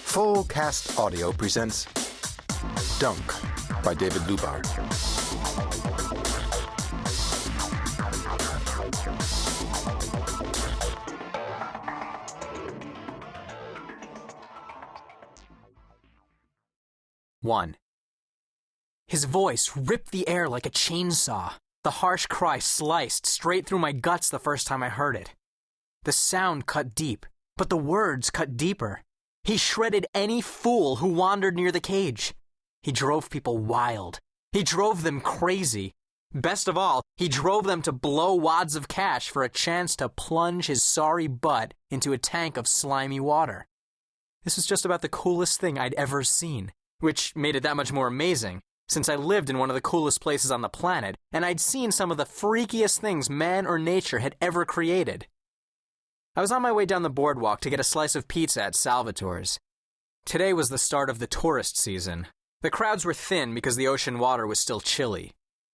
Full Cast Audio presents Dunk by David Lubar. One. His voice ripped the air like a chainsaw. The harsh cry sliced straight through my guts the first time I heard it. The sound cut deep, but the words cut deeper. He shredded any fool who wandered near the cage. He drove people wild. He drove them crazy. Best of all, he drove them to blow wads of cash for a chance to plunge his sorry butt into a tank of slimy water. This was just about the coolest thing I'd ever seen, which made it that much more amazing, since I lived in one of the coolest places on the planet, and I'd seen some of the freakiest things man or nature had ever created. I was on my way down the boardwalk to get a slice of pizza at Salvatore's. Today was the start of the tourist season. The crowds were thin because the ocean water was still chilly.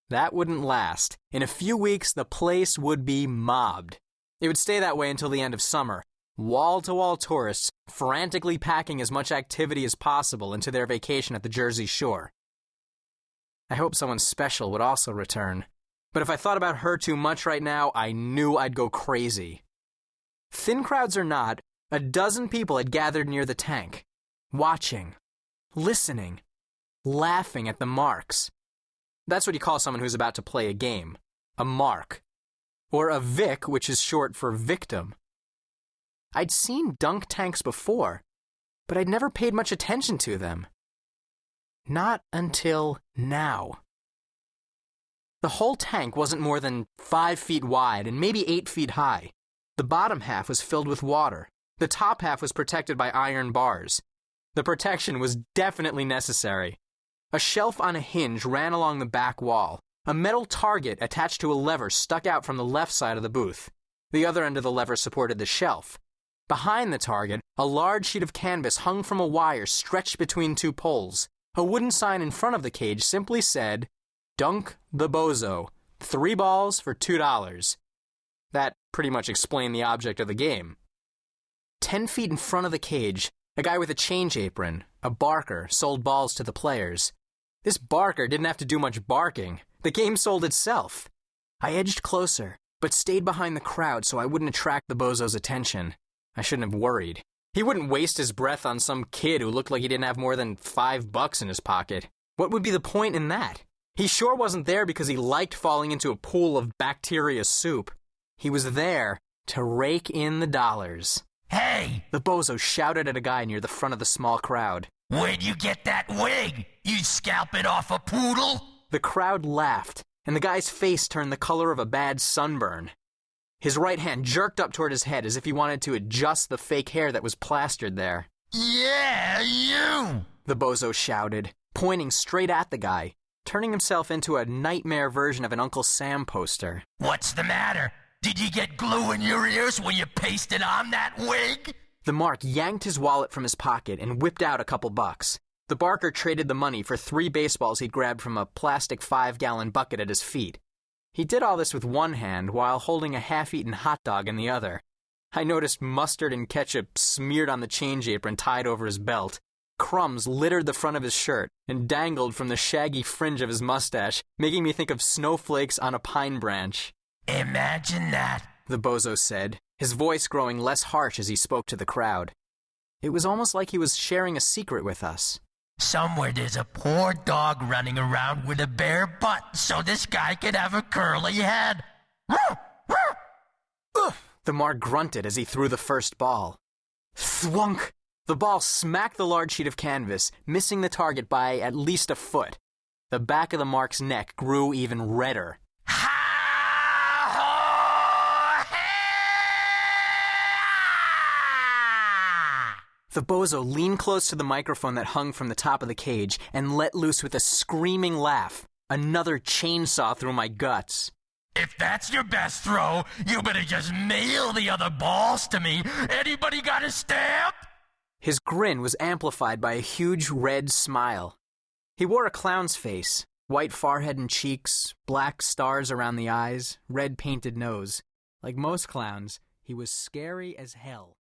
That wouldn't last. In a few weeks, the place would be mobbed. It would stay that way until the end of summer. Wall-to-wall tourists frantically packing as much activity as possible into their vacation at the Jersey Shore. I hope someone special would also return. But if I thought about her too much right now, I knew I'd go crazy. Thin crowds or not, a dozen people had gathered near the tank, watching, listening, laughing at the marks. That's what you call someone who's about to play a game, a mark, or a vic, which is short for victim. I'd seen dunk tanks before, but I'd never paid much attention to them. Not until now. The whole tank wasn't more than 5 feet wide and maybe 8 feet high. The bottom half was filled with water. The top half was protected by iron bars. The protection was definitely necessary. A shelf on a hinge ran along the back wall. A metal target attached to a lever stuck out from the left side of the booth. The other end of the lever supported the shelf. Behind the target, a large sheet of canvas hung from a wire stretched between two poles. A wooden sign in front of the cage simply said, "Dunk the Bozo, 3 balls for $2. That pretty much explained the object of the game. 10 feet in front of the cage, a guy with a change apron, a barker, sold balls to the players. This barker didn't have to do much barking. The game sold itself. I edged closer, but stayed behind the crowd so I wouldn't attract the Bozo's attention. I shouldn't have worried. He wouldn't waste his breath on some kid who looked like he didn't have more than $5 in his pocket. What would be the point in that? He sure wasn't there because he liked falling into a pool of bacteria soup. He was there to rake in the dollars. "Hey!" The Bozo shouted at a guy near the front of the small crowd. "Where'd you get that wig? You scalp it off a poodle?" The crowd laughed, and the guy's face turned the color of a bad sunburn. His right hand jerked up toward his head as if he wanted to adjust the fake hair that was plastered there. "Yeah, you!" The Bozo shouted, pointing straight at the guy, turning himself into a nightmare version of an Uncle Sam poster. "What's the matter? Did you get glue in your ears when you pasted on that wig?" The mark yanked his wallet from his pocket and whipped out a couple bucks. The barker traded the money for 3 baseballs he'd grabbed from a plastic 5-gallon bucket at his feet. He did all this with one hand while holding a half-eaten hot dog in the other. I noticed mustard and ketchup smeared on the change apron tied over his belt. Crumbs littered the front of his shirt and dangled from the shaggy fringe of his mustache, making me think of snowflakes on a pine branch. "Imagine that," the Bozo said, his voice growing less harsh as he spoke to the crowd. It was almost like he was sharing a secret with us. "Somewhere there's a poor dog running around with a bare butt so this guy could have a curly head." The mark grunted as he threw the first ball. Thwunk! The ball smacked the large sheet of canvas, missing the target by at least a foot. The back of the mark's neck grew even redder. The Bozo leaned close to the microphone that hung from the top of the cage and let loose with a screaming laugh. Another chainsaw through my guts. "If that's your best throw, you better just mail the other balls to me. Anybody got a stamp?" His grin was amplified by a huge red smile. He wore a clown's face, white forehead and cheeks, black stars around the eyes, red painted nose. Like most clowns, he was scary as hell.